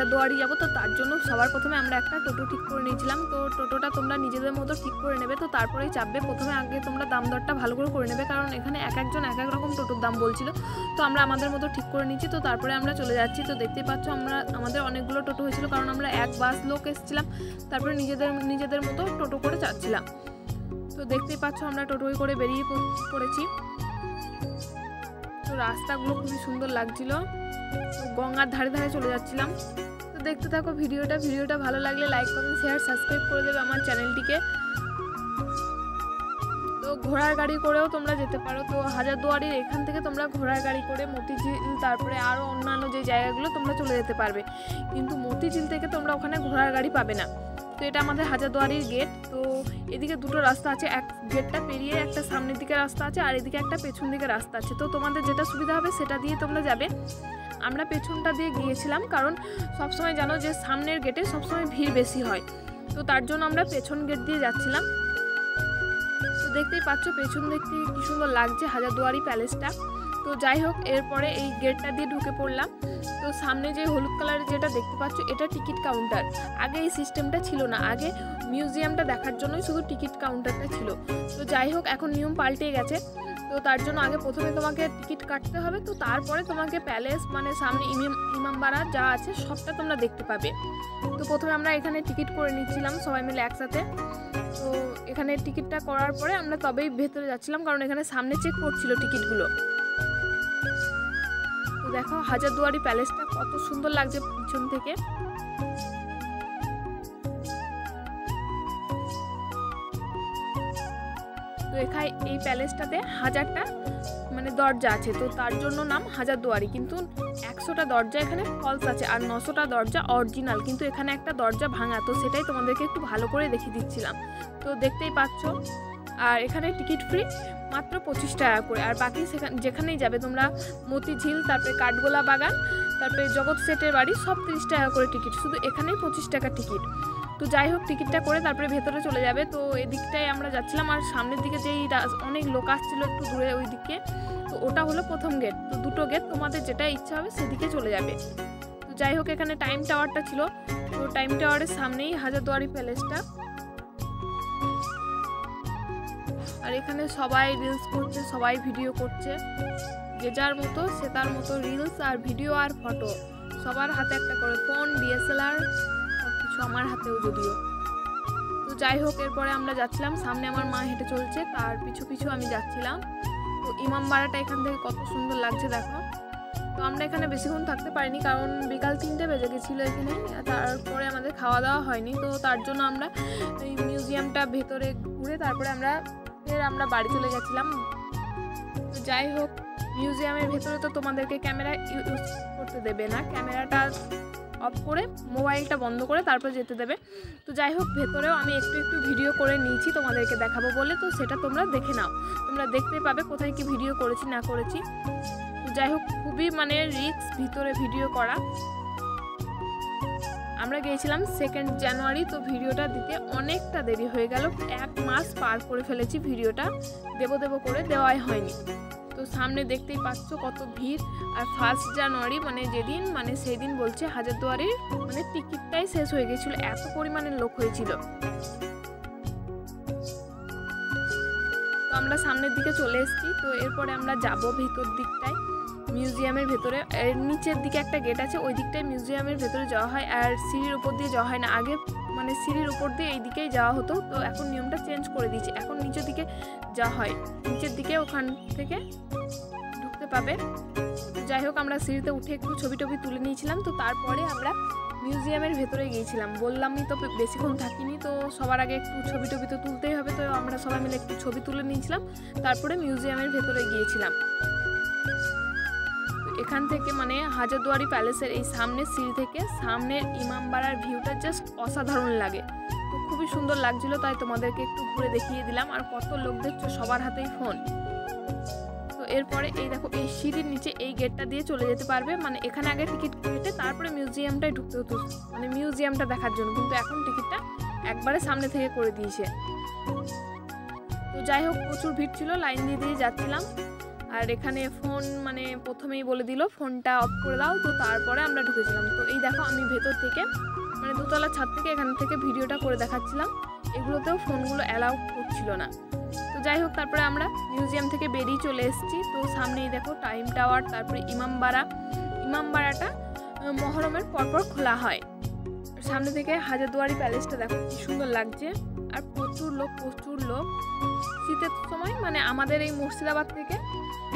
হাজারদুয়ারি যাব। তো তার জন্য সবার প্রথমে আমরা একটা টোটো ঠিক করে নিয়েছিলাম। তো টোটোটা তোমরা নিজেদের মতো ঠিক করে নেবে, তো তারপরেই চাপবে। প্রথমে আগে তোমরা দাম দরটা ভালো করে নেবে, কারণ এখানে এক একজন এক এক রকম টোটোর দাম বলছিল। তো আমরা আমাদের মতো ঠিক করে নিচ্ছি। তো তারপরে আমরা চলে যাচ্ছি। তো দেখতেই পাচ্ছ আমাদের অনেকগুলো টোটো হয়েছিল, কারণ আমরা এক বাস লোক এসেছিলাম। তারপরে নিজেদের মতো টোটো করে যাচ্ছিলাম। তো দেখতেই পাচ্ছ আমরা টোটোয় করে বেরিয়ে পড়েছি। তো রাস্তাগুলো খুবই সুন্দর লাগছিল। তো গঙ্গার ধারে ধারে চলে যাচ্ছিলাম। তো দেখতে থাকো ভিডিওটা ভালো লাগলে লাইক কমেন্ট শেয়ার সাবস্ক্রাইব করে দেবে আমার চ্যানেলটিকে। তো ঘোড়ার গাড়ি করেও তোমরা যেতে পারো। তো হাজারদুয়ারির এখান থেকে তোমরা ঘোড়ার গাড়ি করে মতিঝিল, তারপরে আরও অন্যান্য যে জায়গাগুলো তোমরা চলে যেতে পারবে, কিন্তু মতিঝিল থেকে তোমরা ওখানে ঘোড়ার গাড়ি পাবে না। তো এটা আমাদের হাজারদুয়ারির গেট। তো এদিকে দুটো রাস্তা আছে, এক গেটটা পেরিয়ে একটা সামনের দিকে রাস্তা আছে, আর এদিকে একটা পেছন দিকে রাস্তা আছে। তো তোমাদের যেটা সুবিধা হবে সেটা দিয়ে তোমরা যাবে। আমরা পেছনটা দিয়ে গিয়েছিলাম, কারণ সবসময় জানো যে সামনের গেটে সবসময় ভিড় বেশি হয়। তো তার জন্য আমরা পেছন গেট দিয়ে যাচ্ছিলাম। তো দেখতেই পাচ্ছ পেছন দেখতে কি সুন্দর লাগছে হাজারদুয়ারি প্যালেসটা। তো যাই হোক, এরপরে এই গেটটা দিয়ে ঢুকে পড়লাম। তো সামনে যে হলুদ কালারের যেটা দেখতে পাচ্ছ এটা টিকিট কাউন্টার। আগে এই সিস্টেমটা ছিল না, আগে মিউজিয়ামটা দেখার জন্যই শুধু টিকিট কাউন্টারটা ছিল। তো যাই হোক, এখন নিয়ম পাল্টে গেছে। তো তার জন্য আগে প্রথমে তোমাকে টিকিট কাটতে হবে, তো তারপরে তোমাকে প্যালেস মানে সামনে ইমামবাড়া যা আছে সবটা তোমরা দেখতে পাবে। তো প্রথমে আমরা এখানে টিকিট করে নিচ্ছিলাম সবাই মিলে একসাথে। তো এখানে টিকিটটা করার পরে আমরা তবেই ভেতরে যাচ্ছিলাম, কারণ এখানে সামনে চেক করছিল টিকিটগুলো। তো দেখো হাজারদুয়ারি প্যালেসটা কত সুন্দর লাগছে পিছন থেকে। তো এখানে এই প্যালেসটাতে 1000টা মানে দরজা আছে, তো তার জন্য নাম হাজারদুয়ারি। কিন্তু 100টা দরজা এখানে ফলস আছে, আর 900টা দরজা অরিজিনাল। কিন্তু এখানে একটা দরজা ভাঙা, তো সেটাই তোমাদেরকে একটু ভালো করে দেখিয়ে দিচ্ছিলাম। তো দেখতেই পাচ্ছ। আর এখানে টিকিট ফ্রি মাত্র 25 টাকা করে। আর বাকি যেখানেই যাবে তোমরা, মতিঝিল, তারপরে কাঠগোলা বাগান, তারপরে জগৎ সেটের বাড়ি, সব 30 টাকা করে টিকিট, শুধু এখানেই 25 টাকা টিকিট। তো যাই হোক, টিকিটটা করে তারপরে ভেতরে চলে যাবে। তো এদিকটাই আমরা যাচ্ছিলাম, আর সামনের দিকে যেই অনেক লোক আসছিল একটু দূরে ওই দিকে, তো ওটা হলো প্রথম গেট। তো দুটো গেট, তোমাদের যেটা ইচ্ছা হবে সেদিকে চলে যাবে। তো যাই হোক, এখানে টাইম টাওয়ারটা ছিল। তো টাইম টাওয়ারের সামনেই হাজারদুয়ারি প্যালেসটা। আর এখানে সবাই রিলস করছে, সবাই ভিডিও করছে, যে যার মতো সে তার মতো রিলস আর ভিডিও আর ফটো। সবার হাতে একটা করে ফোন, ডিএসএলআর, সব কিছু, আমার হাতেও যদিও। তো যাই হোক, এরপরে আমরা যাচ্ছিলাম, সামনে আমার মা হেঁটে চলছে, তার পিছু পিছু আমি যাচ্ছিলাম। তো ইমামবাড়াটা এখান থেকে কত সুন্দর লাগছে দেখো। তো আমরা এখানে বেশিক্ষণ থাকতে পারিনি, কারণ বিকাল 3টে বেজে গেছিলো এখানে। তারপরে আমাদের খাওয়া দাওয়া হয়নি, তো তার জন্য আমরা এই মিউজিয়ামটা ভেতরে ঘুরে তারপরে আমরা বাড়ি চলে গেছিলাম। তো যাই হোক, মিউজিয়ামের ভেতরে তো তোমাদেরকে ক্যামেরা ইউজ করতে দেবে না, ক্যামেরাটা অফ করে মোবাইলটা বন্ধ করে তারপর যেতে দেবে। তো যাই হোক, ভেতরেও আমি একটু ভিডিও করে নিয়েছি তোমাদেরকে দেখাবো বলে। তো সেটা তোমরা দেখে নাও, তোমরা দেখতে পাবে কোথায় কি ভিডিও করেছি না করেছি। তো যাই হোক, খুবই মানে রিস্ক ভিতরে ভিডিও করা। আমরা গিয়েছিলাম 2 জানুয়ারি। তো ভিডিওটা দিতে অনেকটা দেরি হয়ে গেল, 1 মাস পার করে ফেলেছি। ভিডিওটা দেবো করে দেওয়াই হয়নি। তো সামনে দেখতেই পাচ্ছ কত ভিড়। আর 1 জানুয়ারি মানে যেদিন, মানে সেই দিন বলছে হাজারদুয়ারির মানে টিকিটটাই শেষ হয়ে গেছিল, এত পরিমাণের লোক হয়েছিল। তো আমরা সামনের দিকে চলে এসেছি। তো এরপরে আমরা যাব ভিতর দিকটায়, মিউজিয়ামের ভেতরে। নিচের দিকে একটা গেট আছে, ওই দিকটায় মিউজিয়ামের ভেতরে যাওয়া হয়, আর সিঁড়ির উপর দিয়ে যাওয়া হয় না। আগে মানে সিঁড়ির উপর দিয়ে এই দিকেই যাওয়া হতো, তো এখন নিয়মটা চেঞ্জ করে দিয়েছে, এখন নিচের দিকে যাওয়া হয়, নিচের দিকে ওখান থেকে ঢুকতে পাবে। যাই হোক, আমরা সিঁড়িতে উঠে একটু ছবি টবি তুলে নিয়েছিলাম। তো তারপরে আমরা মিউজিয়ামের ভেতরে গিয়েছিলাম, বললামই তো বেশিক্ষণ থাকিনি। তো সবার আগে একটু ছবি টবি তো তুলতেই হবে, তো আমরা সবাই মিলে একটু ছবি তুলে নিয়েছিলাম, তারপরে মিউজিয়ামের ভেতরে গিয়েছিলাম। এখান থেকে মানে হাজারদুয়ারি প্যালেসের এই সামনের সিঁড়ি থেকে সামনের ইমামবাড়ার ভিউটা জাস্ট অসাধারণ লাগে। তো খুবই সুন্দর লাগছিল, তাই তোমাদেরকে একটু ঘুরে দেখিয়ে দিলাম। আর কত লোক দেখছো, সবার হাতেই ফোন। তো এরপরে এই দেখো, এই সিঁড়ির নিচে এই গেটটা দিয়ে চলে যেতে পারবে। মানে এখানে আগে টিকিট কেটে তারপরে মিউজিয়ামটায় ঢুকতে হতো, মানে মিউজিয়ামটা দেখার জন্য, কিন্তু এখন টিকিটটা একবারে সামনে থেকে করে দিয়েছে। তো যাই হোক, প্রচুর ভিড় ছিল, লাইন দিয়ে যাচ্ছিলাম। আর এখানে ফোন মানে প্রথমেই বলে দিল ফোনটা অফ করে দাও, তো তারপরে আমরা ঢুকেছিলাম। তো এই দেখো আমি ভেতর থেকে মানে দোতলার ছাদ থেকে এখান থেকে ভিডিওটা করে দেখাচ্ছিলাম, এগুলোতেও ফোনগুলো অ্যালাউ করছিল না। তো যাই হোক, তারপরে আমরা মিউজিয়াম থেকে বেরিয়ে চলে এসেছি। তো সামনেই দেখো টাইম টাওয়ার, তারপরে ইমামবাড়াটা মহরমের পরপর খোলা হয়। সামনে থেকে হাজারদুয়ারি প্যালেসটা দেখো কি সুন্দর লাগছে, আর প্রচুর লোক। শীতের সময় মানে আমাদের এই মুর্শিদাবাদ থেকে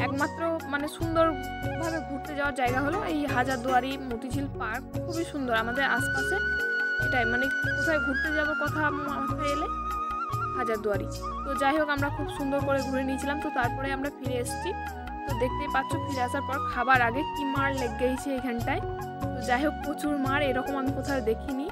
একমাত্র মানে সুন্দরভাবে ঘুরতে যাওয়ার জায়গা হলো এই হাজারদুয়ারি মতিঝিল পার্ক, খুবই সুন্দর আমাদের আশপাশে। এটাই মানে কোথায় ঘুরতে যাবো কথা মাথায় এলে হাজারদুয়ারি। তো যাই হোক, আমরা খুব সুন্দর করে ঘুরে নিয়েছিলাম। তো তারপরে আমরা ফিরে এসেছি। তো দেখতেই পাচ্ছ ফিরে আসার পর খাবার আগে কি মার লেগে গেছে এখানটায়। তো যাই হোক, প্রচুর মার, এরকম আমি কোথাও দেখিনি।